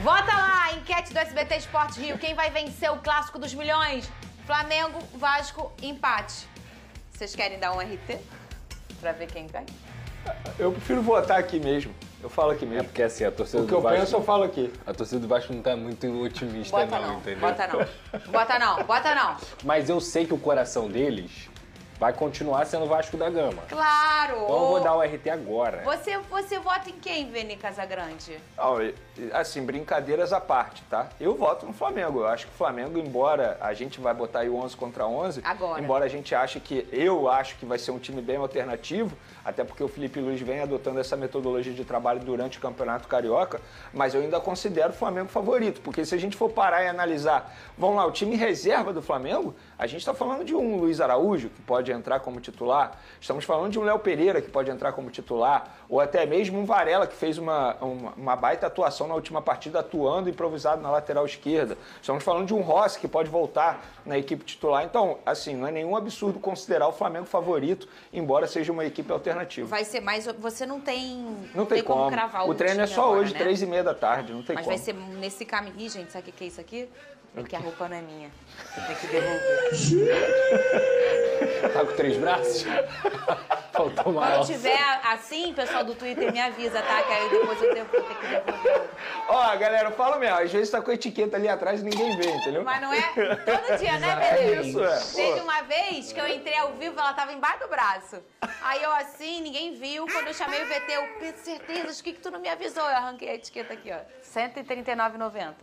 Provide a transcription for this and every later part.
Vota lá, enquete do SBT Esporte Rio. Quem vai vencer o Clássico dos Milhões? Flamengo, Vasco, empate. Vocês querem dar um RT? Pra ver quem ganha? Eu prefiro votar aqui mesmo. Eu falo aqui mesmo. É porque assim, a torcida O que do eu Vasco... penso, eu falo aqui. A torcida do Vasco não tá muito otimista, Bota não, não, entendeu? bota não. Bota não, bota não. Mas eu sei que o coração deles vai continuar sendo o Vasco da Gama. Claro! Então eu vou dar o RT agora. Você vota em quem, Vene Casagrande? Assim, brincadeiras à parte, tá? Eu voto no Flamengo. Eu acho que o Flamengo, embora a gente vai botar aí o 11 contra 11, agora, embora a gente ache que... Eu acho que vai ser um time bem alternativo, até porque o Felipe Luiz vem adotando essa metodologia de trabalho durante o Campeonato Carioca, mas eu ainda considero o Flamengo favorito, porque se a gente for parar e analisar, vamos lá, o time reserva do Flamengo, a gente está falando de um Luiz Araújo, que pode entrar como titular, estamos falando de um Léo Pereira, que pode entrar como titular, ou até mesmo um Varela, que fez uma baita atuação na última partida, atuando improvisado na lateral esquerda. Estamos falando de um Rossi, que pode voltar na equipe titular. Então, assim, não é nenhum absurdo considerar o Flamengo favorito, embora seja uma equipe alternativa. Vai ser mais... Você não tem como cravar o treino é só agora, hoje, né? 3h30 da tarde, não tem Mas como. vai ser nesse caminho... Ih, gente, sabe o que é isso aqui? É que a roupa não é minha. Tem que devolver. Tá com 3 braços? Faltou maior. Quando tiver assim, pessoal do Twitter me avisa, tá? Que aí depois eu vou ter que devolver. Ó, galera, eu falo mesmo, às vezes tá com a etiqueta ali atrás e ninguém vê, entendeu? Mas não é todo dia, né, Beleza? Isso, é. Teve uma vez que eu entrei ao vivo, ela tava embaixo do braço. Aí eu assim, ninguém viu. Quando eu chamei o VT, eu tenho certeza, acho que tu não me avisou. Eu arranquei a etiqueta aqui, ó. R$139,90.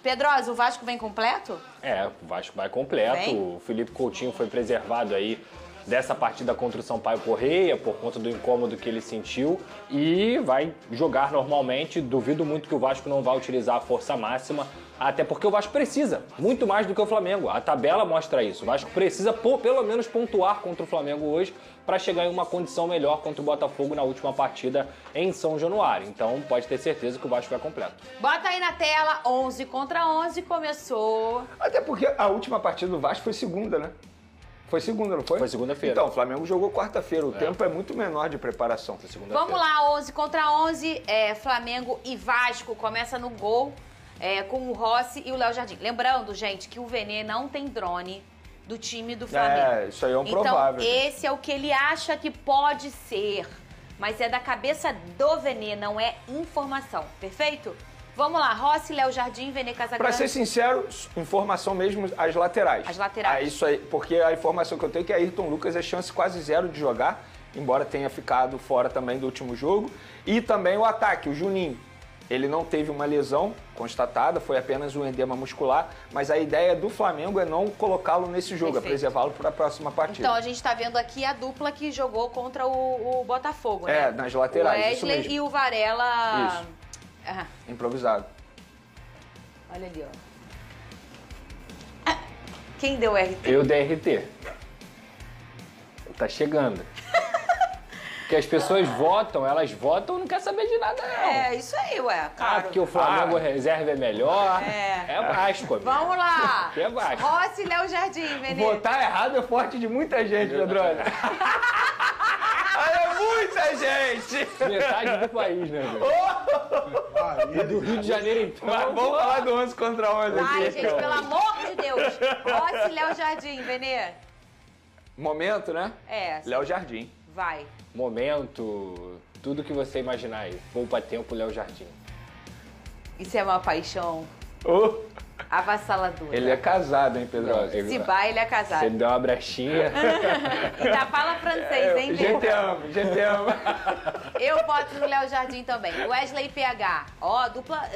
Pedrosa, o Vasco vem completo? É, o Vasco vai completo. Vem? O Felipe Coutinho foi preservado aí dessa partida contra o Sampaio Corrêa, por conta do incômodo que ele sentiu, e vai jogar normalmente. Duvido muito que o Vasco não vá utilizar a força máxima, até porque o Vasco precisa, muito mais do que o Flamengo. A tabela mostra isso. O Vasco precisa pelo menos pontuar contra o Flamengo hoje para chegar em uma condição melhor contra o Botafogo na última partida em São Januário. Então pode ter certeza que o Vasco vai completo. Bota aí na tela, 11 contra 11, começou. Até porque a última partida do Vasco foi segunda, né? Foi segunda, não foi? Foi segunda-feira. Então, o Flamengo jogou quarta-feira. O tempo é muito menor de preparação. Foi segunda-feira. Vamos lá, 11 contra 11, Flamengo e Vasco. Começa no gol com o Rossi e o Léo Jardim. Lembrando, gente, que o Vene não tem drone do time do Flamengo. Isso aí é um provável. Então, esse é o que ele acha que pode ser. Mas é da cabeça do Vene, não é informação. Perfeito? Vamos lá, Rossi, Léo Jardim, Vene Casagrande. Pra ser sincero, informação mesmo, as laterais. As laterais. Isso aí, porque a informação que eu tenho é que Ayrton Lucas é chance quase zero de jogar, embora tenha ficado fora também do último jogo. E também o ataque, o Juninho. Ele não teve uma lesão constatada, foi apenas um edema muscular, mas a ideia do Flamengo é não colocá-lo nesse jogo, Perfeito. é preservá-lo para a próxima partida. Então, a gente tá vendo aqui a dupla que jogou contra o Botafogo, né? nas laterais, o isso Wesley mesmo. e o Varela... Isso. Improvisado. Olha ali, ó. Quem deu RT? Eu dei RT. Tá chegando. Porque as pessoas votam, elas votam e não quer saber de nada, não. É, isso aí, ué. Claro. Porque o Flamengo reserva é melhor. É Vasco, amigo. Vamos lá. Que é Vasco. Rossi e Léo Jardim, Vene. Votar errado é forte de muita gente, Pedrona. É muita gente! Metade do país, né, velho? E do Rio de Janeiro, então. Mas vamos falar do 11 contra 11 aqui. Ai, gente, pelo amor de Deus. Rossi e Léo Jardim, Vene. Momento, né? Léo Jardim. Vai. Momento, tudo que você imaginar aí. Poupa tempo, Léo Jardim. Isso é uma paixão avassaladora. Ele é casado, hein, Pedro? Se vai, ele é casado. Você deu uma brechinha. Ainda fala francês, hein, Vene? Gente ama. Eu voto no Léo Jardim também. Wesley e PH. Ó, dupla,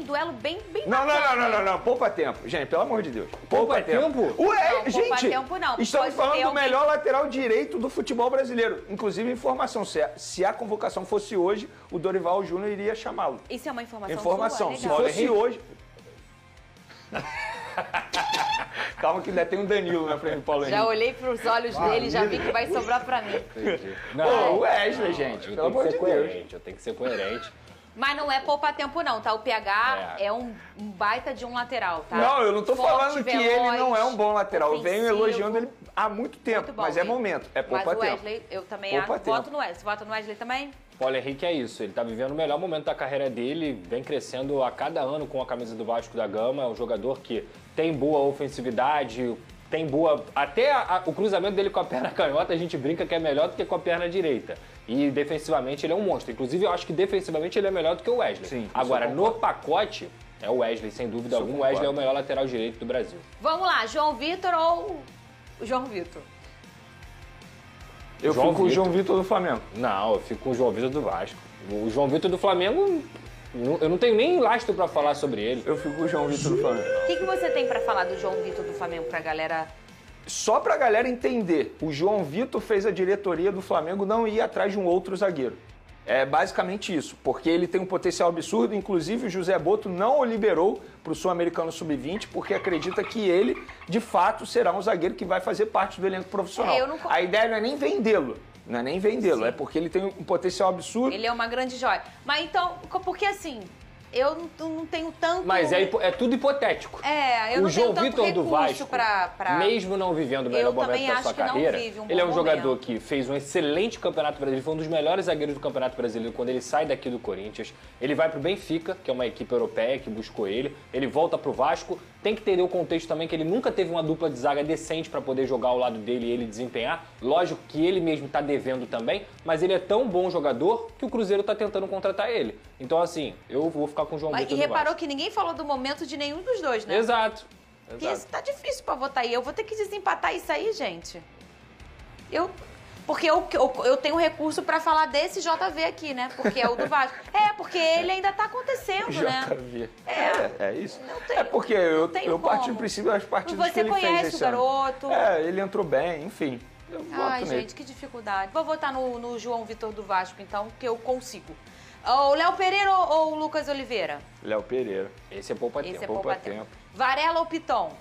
duelo bem Não. Poupa tempo. Gente, pelo amor de Deus. Poupa tempo? Ué, Não, gente. poupa tempo não. Estamos Pode falando ter do alguém- melhor lateral direito do futebol brasileiro. Inclusive, informação. Se a convocação fosse hoje, o Dorival Júnior iria chamá-lo. Isso é uma informação Informação. sua? Se Legal. fosse hoje... Calma que ainda tem um Danilo na frente do Paulo Henrique. Já olhei pros olhos dele, já vi que vai sobrar pra mim. Ô, Wesley, gente, pelo amor de Deus. Eu tenho que ser coerente. Mas não é poupa tempo não, tá? O PH é um baita de um lateral, tá? Não, eu não tô Forte, falando que veloz, ele não é um bom lateral. Eu venho ofensivo. elogiando ele há muito tempo, Muito bom, mas é Vitor. momento, é Mas poupa o tempo. Wesley, eu também Poupa voto tempo. no Wesley. Você vota no Wesley também? Paulo Henrique é isso, ele tá vivendo o melhor momento da carreira dele, vem crescendo a cada ano com a camisa do Vasco da Gama, é um jogador que tem boa ofensividade, tem boa... Até o cruzamento dele com a perna canhota a gente brinca que é melhor do que com a perna direita. E defensivamente ele é um monstro. Inclusive eu acho que defensivamente ele é melhor do que o Wesley. Sim, isso agora, eu no concordo. pacote, é o Wesley, sem dúvida Isso eu alguma. O Wesley é o concordo. melhor lateral direito do Brasil. Vamos lá, João Vitor ou o João Vitor? Eu João fico com o Vitor. João Vitor do Flamengo. Não, eu fico com o João Vitor do Vasco. O João Vitor do Flamengo, eu não tenho nem lastro pra falar sobre ele. Eu fico com o João Vitor do Flamengo. O que você tem pra falar do João Vitor do Flamengo pra galera? Só pra galera entender, o João Vitor fez a diretoria do Flamengo não ir atrás de um outro zagueiro. É basicamente isso, porque ele tem um potencial absurdo, inclusive o José Boto não o liberou para o Sul-Americano Sub-20, porque acredita que ele, de fato, será um zagueiro que vai fazer parte do elenco profissional. É, eu não- A ideia não é nem vendê-lo, Sim. é porque ele tem um potencial absurdo. Ele é uma grande joia. Mas então, porque assim, eu não tenho tanto... Mas é tudo hipotético. É, eu O não João tenho tanto Vitor do recurso Vasco, pra... mesmo não vivendo o melhor Eu momento também da acho sua que não carreira, vive um ele é bom um jogador momento. que fez um excelente campeonato brasileiro, foi um dos melhores zagueiros do campeonato brasileiro quando ele sai daqui do Corinthians. Ele vai pro Benfica, que é uma equipe europeia que buscou ele volta pro Vasco. Tem que entender o contexto também que ele nunca teve uma dupla de zaga decente para poder jogar ao lado dele e ele desempenhar. Lógico que ele mesmo tá devendo também, mas ele é tão bom jogador que o Cruzeiro tá tentando contratar ele. Então assim, eu vou ficar com o João Mas, Vitor e do reparou Vasco. que ninguém falou do momento de nenhum dos dois, né? Exato. Porque isso tá difícil pra votar aí. Eu vou ter que desempatar isso aí, gente. Porque eu tenho recurso pra falar desse JV aqui, né? Porque é o do Vasco. Porque ele ainda tá acontecendo, né? JV. É isso. Não tem- é porque eu tenho parti como. do princípio das partidas Você que ele fez conhece esse o ano. garoto. Ele entrou bem, enfim. Eu Ai, voto nele. gente, que dificuldade. Vou votar no João Vitor do Vasco, então, que eu consigo. O Léo Pereira ou o Lucas Oliveira? Léo Pereira. Esse é poupa Esse é tempo. poupa tempo. Varela ou Piton?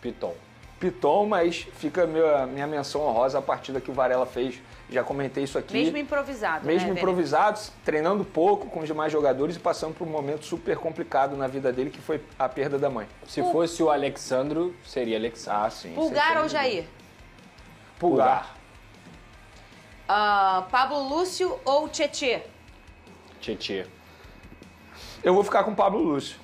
Piton. Piton, mas fica minha menção honrosa a partida que o Varela fez. Já comentei isso aqui. Mesmo improvisado, Mesmo né, improvisados, treinando pouco com os demais jogadores e passando por um momento super complicado na vida dele, que foi a perda da mãe. Se fosse o Alexandro, seria Alexandro. Ah, sim. Pulgar sem ou Jair? Pulgar. Pablo Lúcio ou Tietê? Tietê. Eu vou ficar com o Pablo Lúcio.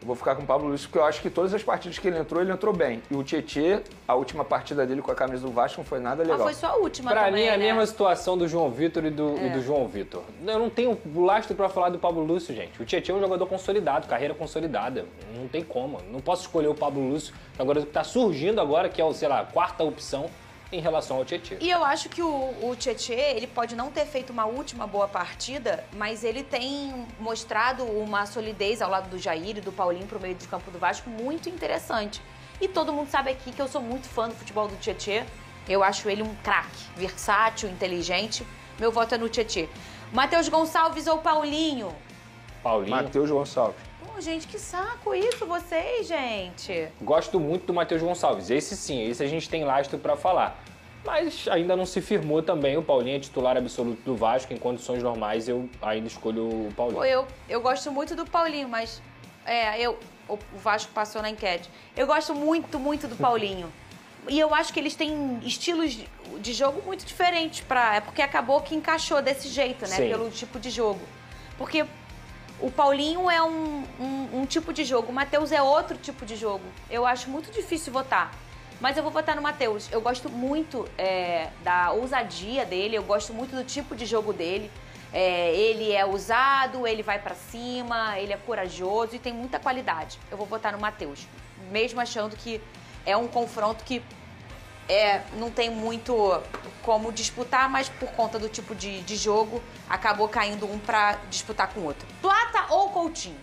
Porque eu acho que todas as partidas que ele entrou bem. E o Tietê, a última partida dele com a camisa do Vasco não foi nada legal. Foi só a última Pra também, mim é a né? mesma situação do João Vitor e do João Vitor. Eu não tenho lastro pra falar do Pablo Lúcio, gente. O Tietê é um jogador consolidado, carreira consolidada. Não tem como. Não posso escolher o Pablo Lúcio, agora que tá surgindo agora, que é o, sei lá, a quarta opção em relação ao Tietê. E eu acho que o Tietê, ele pode não ter feito uma última boa partida, mas ele tem mostrado uma solidez ao lado do Jair e do Paulinho pro meio de campo do Vasco muito interessante. E todo mundo sabe aqui que eu sou muito fã do futebol do Tietê. Eu acho ele um craque, versátil, inteligente. Meu voto é no Tietê. Matheus Gonçalves ou Paulinho? Paulinho. Matheus Gonçalves. Pô, gente, que saco isso, vocês, gente. Gosto muito do Matheus Gonçalves. Esse sim, esse a gente tem lastro pra falar. Mas ainda não se firmou também. O Paulinho é titular absoluto do Vasco. Em condições normais, eu ainda escolho o Paulinho. Pô, eu gosto muito do Paulinho, mas o Vasco passou na enquete. Eu gosto muito, muito do Paulinho. E eu acho que eles têm estilos de jogo muito diferentes. Porque acabou que encaixou desse jeito, né? Sim. Pelo tipo de jogo. Porque o Paulinho é um tipo de jogo, o Matheus é outro tipo de jogo. Eu acho muito difícil votar. Mas eu vou votar no Matheus. Eu gosto muito da ousadia dele, eu gosto muito do tipo de jogo dele. Ele é ousado, ele vai pra cima, ele é corajoso e tem muita qualidade. Eu vou votar no Matheus. Mesmo achando que é um confronto que não tem muito como disputar, mas por conta do tipo de jogo, acabou caindo um pra disputar com o outro. Plata ou Coutinho?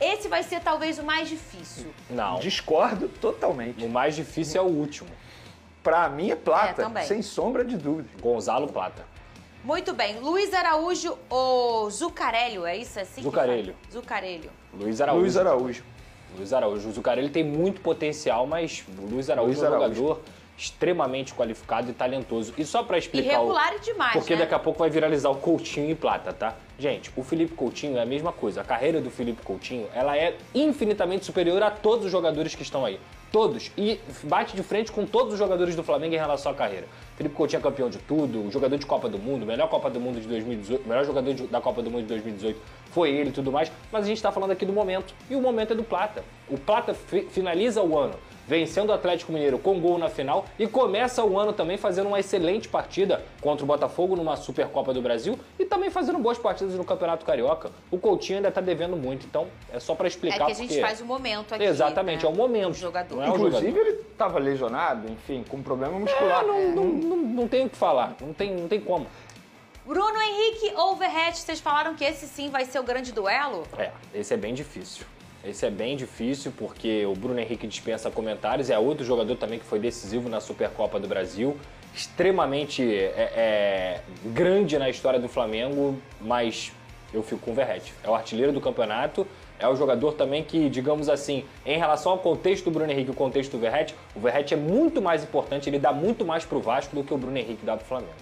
Esse vai ser talvez o mais difícil. Não. Discordo totalmente. O mais difícil é o último. Pra mim é Plata, também. sem sombra de dúvida. Gonzalo Plata. Muito bem. Luiz Araújo ou Zucarelho? É isso assim? Zucarelho. Que fala? Zucarelho. Luiz Araújo. Luiz Araújo. Luiz Araújo. O Zucarelli tem muito potencial, mas o Luiz Araújo é um jogador extremamente qualificado e talentoso. E só pra explicar Irregular demais, porque né? daqui a pouco vai viralizar o Coutinho e Plata, tá? Gente, o Felipe Coutinho é a mesma coisa. A carreira do Felipe Coutinho, ela é infinitamente superior a todos os jogadores que estão aí. Todos. E bate de frente com todos os jogadores do Flamengo em relação à carreira. Felipe Coutinho é campeão de tudo, jogador de Copa do Mundo, melhor Copa do Mundo de 2018, melhor jogador da Copa do Mundo de 2018 foi ele e tudo mais. Mas a gente está falando aqui do momento. E o momento é do Plata. O Plata finaliza o ano vencendo o Atlético Mineiro com gol na final e começa o ano também fazendo uma excelente partida contra o Botafogo numa Supercopa do Brasil e também fazendo boas partidas no Campeonato Carioca. O Coutinho ainda está devendo muito, então é só para explicar. É que a gente faz o momento aqui. Exatamente, né? é o momento. O jogador. Não é o Inclusive, jogador. ele estava lesionado, enfim, com problema muscular. Não tem o que falar, não tem como. Bruno Henrique ou Verratti, vocês falaram que esse sim vai ser o grande duelo? Esse é bem difícil. Esse é bem difícil porque o Bruno Henrique dispensa comentários, é outro jogador também que foi decisivo na Supercopa do Brasil, extremamente grande na história do Flamengo, mas eu fico com o Verratti. É o artilheiro do campeonato, é o jogador também que, digamos assim, em relação ao contexto do Bruno Henrique e o contexto do Verratti, o Verratti é muito mais importante, ele dá muito mais pro Vasco do que o Bruno Henrique dá pro Flamengo.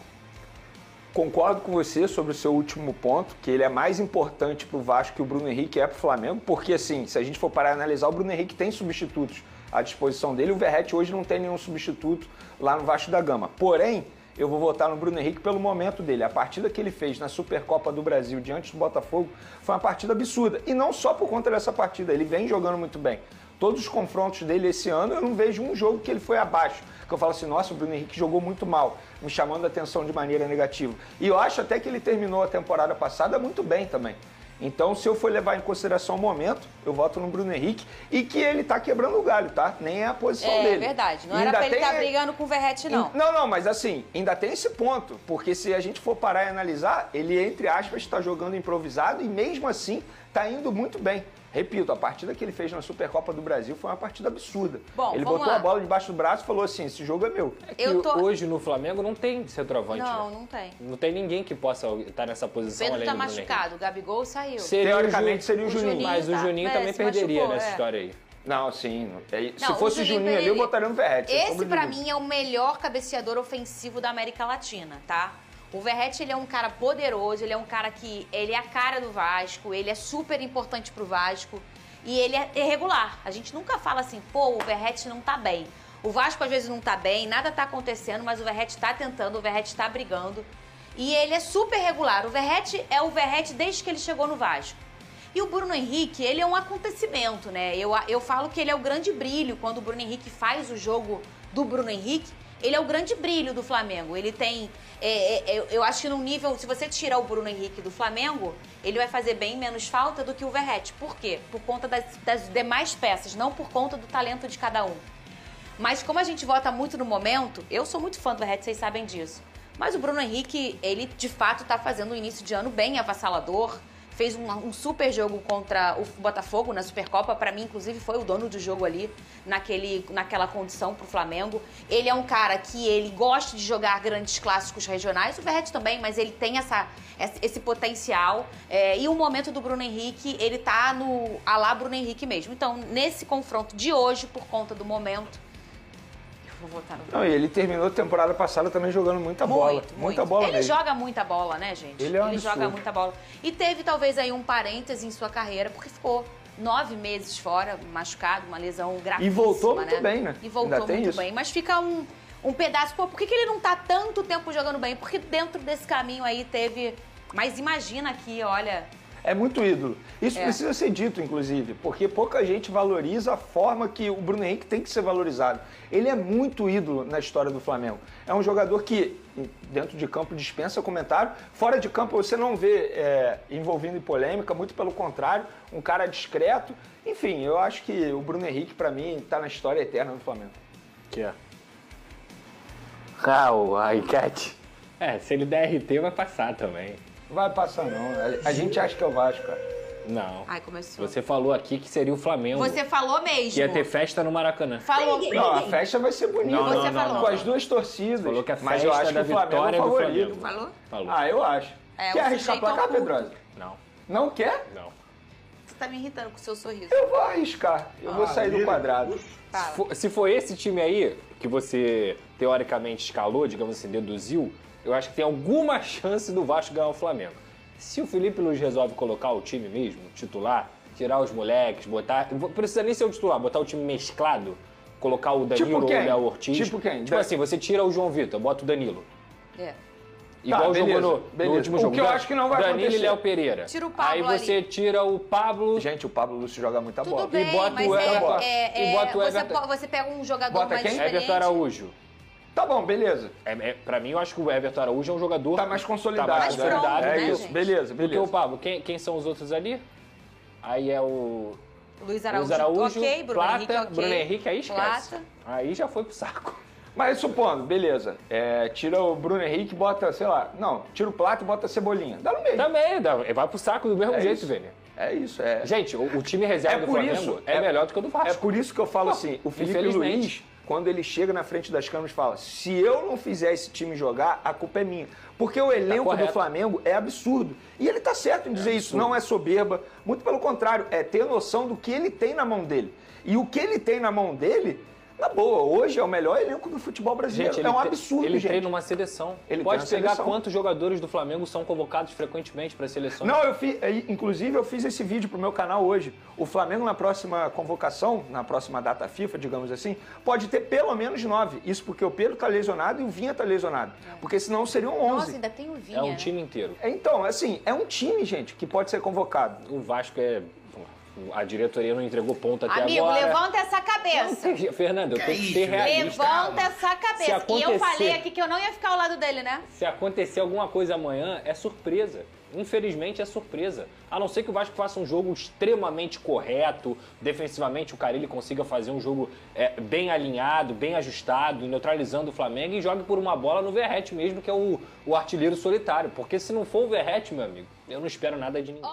Concordo com você sobre o seu último ponto, que ele é mais importante para o Vasco que o Bruno Henrique é para o Flamengo, porque assim, se a gente for parar e analisar, o Bruno Henrique tem substitutos à disposição dele, o Verratti hoje não tem nenhum substituto lá no Vasco da Gama. Porém, eu vou votar no Bruno Henrique pelo momento dele. A partida que ele fez na Supercopa do Brasil diante do Botafogo foi uma partida absurda. E não só por conta dessa partida, ele vem jogando muito bem. Todos os confrontos dele esse ano, eu não vejo um jogo que ele foi abaixo. Que eu falo assim, nossa, o Bruno Henrique jogou muito mal, me chamando a atenção de maneira negativa. E eu acho até que ele terminou a temporada passada muito bem também. Então, se eu for levar em consideração o momento, eu voto no Bruno Henrique e que ele tá quebrando o galho, tá? Nem é a posição dele. É verdade, não era pra ele estar brigando com o Verratti, não. Não, mas assim, ainda tem esse ponto, porque se a gente for parar e analisar, ele, entre aspas, está jogando improvisado e mesmo assim tá indo muito bem. Repito, a partida que ele fez na Supercopa do Brasil foi uma partida absurda. Bom, ele vamos botou lá. a bola debaixo do braço e falou assim, esse jogo é meu. Hoje no Flamengo não tem centroavante. Não, né? não tem. Não tem ninguém que possa estar nessa posição Pedro além tá do Bruno machucado, o Gabigol saiu. Henrique. Teoricamente seria o Juninho. Mas o Juninho tá. também Se perderia machucou, nessa história aí. Não, sim. Se Não, fosse o Juninho ali, eu botaria no Verratti. sem Esse, sombra de pra dúvida. mim, é o melhor cabeceador ofensivo da América Latina, tá? O Verratti, ele é um cara poderoso, ele é um cara que... Ele é a cara do Vasco, ele é super importante pro Vasco e ele é irregular. A gente nunca fala assim, pô, o Verratti não tá bem. O Vasco, às vezes, não tá bem, nada tá acontecendo, mas o Verratti tá tentando, o Verratti tá brigando. E ele é super regular. O Verratti é o Verratti desde que ele chegou no Vasco. E o Bruno Henrique, ele é um acontecimento, né? Eu falo que ele é o grande brilho. Quando o Bruno Henrique faz o jogo do Bruno Henrique, ele é o grande brilho do Flamengo. Ele tem... eu acho que no nível... Se você tirar o Bruno Henrique do Flamengo, ele vai fazer bem menos falta do que o Verratti. Por quê? Por conta das demais peças, não por conta do talento de cada um. Mas como a gente vota muito no momento, eu sou muito fã do Verratti, vocês sabem disso. Mas o Bruno Henrique, ele de fato tá fazendo um início de ano bem avassalador. Fez um super jogo contra o Botafogo na Supercopa. Pra mim, inclusive, foi o dono do jogo ali, naquela condição pro Flamengo. Ele é um cara que ele gosta de jogar grandes clássicos regionais. O Verratti também, mas ele tem esse potencial. E o momento do Bruno Henrique, ele tá no à lá Bruno Henrique mesmo. Então, nesse confronto de hoje, por conta do momento, vou votar no Bruno. Não, e ele terminou a temporada passada também jogando muita bola. Muita bola Ele mesmo. joga muita bola, né, gente? Ele é um absurdo. joga muita bola. E teve talvez aí um parêntese em sua carreira, porque ficou 9 meses fora, machucado, uma lesão gravíssima, E voltou muito bem, né? E voltou Ainda tem muito isso. bem. Mas fica um pedaço. Pô, por que ele não tá tanto tempo jogando bem? Porque dentro desse caminho aí teve... Mas imagina aqui, olha... É muito ídolo. Isso precisa ser dito, inclusive, porque pouca gente valoriza a forma que o Bruno Henrique tem que ser valorizado. Ele é muito ídolo na história do Flamengo. É um jogador que, dentro de campo, dispensa comentário. Fora de campo, você não vê envolvido em polêmica, muito pelo contrário, um cara discreto. Enfim, eu acho que o Bruno Henrique, pra mim, está na história eterna do Flamengo. Que é? A enquete. Se ele der RT, vai passar também. Vai passar, não. A gente acha que é o Vasco, cara. Não. Ai, começou. Você falou aqui que seria o Flamengo. Você falou mesmo. Que ia ter festa no Maracanã. Falou. Não, a festa vai ser bonita. Não, Você falou. Com as duas torcidas. Falou que a Mas eu festa acho que da o Flamengo vitória é o é do favorito. Flamengo. Falou? Falou. Ah, eu acho. É, Quer o arriscar sujeito placar, oculto. Pedrosa? Não. Não quer? Não. Você tá me irritando com o seu sorriso. Eu vou arriscar. Eu vou sair do quadrado. Fala. Se for esse time aí, que você teoricamente escalou, digamos assim, deduziu, eu acho que tem alguma chance do Vasco ganhar o Flamengo. Se o Felipe Luiz resolve colocar o time mesmo, titular, tirar os moleques, botar... Não precisa nem ser o titular, botar o time mesclado, colocar o Danilo Tipo ou o quem? Léo Ortiz. Tipo quem? Tipo assim, você tira o João Vitor, bota o Danilo. É. Igual beleza, jogou no beleza. último O jogo. que eu acho que não vai Danilo acontecer. e Léo Pereira. Tira o Pablo Aí você ali. tira o Pablo... Gente, o Pablo Lúcio joga muita Tudo bola. bem, bota mas o Everton. E bota o você, Everton. você pega um jogador Bota mais quem? experiente. Everton Araújo. Tá bom, beleza. Pra mim, eu acho que o Everton Araújo é um jogador... Tá mais consolidado. Mais pronto, é né, isso, gente? beleza, Porque beleza. o Pablo, quem são os outros ali? Aí é o... Luiz Araújo, ok. Bruno Plata, Henrique, ok. Bruno Henrique, aí esquece. Plata. Aí já foi pro saco. Mas supondo, beleza. Tira o Bruno Henrique, bota, sei lá. Não, tira o Plata e bota a Cebolinha. Dá no meio. Também, vai pro saco do mesmo É jeito, isso. velho. É isso, Gente, o time reserva É do por Flamengo isso, é melhor do que o do Vasco. É por isso que eu falo assim, o Felipe Infelizmente. Luiz, quando ele chega na frente das câmeras, fala: se eu não fizer esse time jogar, a culpa é minha. Porque o elenco do correto. Flamengo é absurdo. E ele tá certo em dizer isso, não é soberba. Muito pelo contrário, é ter noção do que ele tem na mão dele. E o que ele tem na mão dele, na boa, hoje é o melhor elenco do futebol brasileiro. Gente, é um absurdo, ele gente. treina uma seleção. Ele Pode tem uma pegar seleção. quantos jogadores do Flamengo são convocados frequentemente para a seleção. Não, inclusive eu fiz esse vídeo pro meu canal hoje. O Flamengo na próxima convocação, na próxima data FIFA, digamos assim, pode ter pelo menos 9. Isso porque o Pedro tá lesionado e o Vinha tá lesionado. Porque senão seriam 11. Nossa, ainda tem o Vinha, É um né? time inteiro. Então, assim, é um time, gente, que pode ser convocado. O Vasco é... A diretoria não entregou ponto até Amigo, agora. levanta essa cabeça. Fernando, eu tenho que ser realista. Levanta essa cabeça. Se E eu acontecer- falei aqui que eu não ia ficar ao lado dele, né? Se acontecer alguma coisa amanhã, é surpresa. Infelizmente, é surpresa. A não ser que o Vasco faça um jogo extremamente correto, defensivamente o Carille consiga fazer um jogo bem alinhado, bem ajustado, neutralizando o Flamengo e jogue por uma bola no Verratti mesmo, que é o artilheiro solitário. Porque se não for o Verratti, meu amigo, eu não espero nada de ninguém.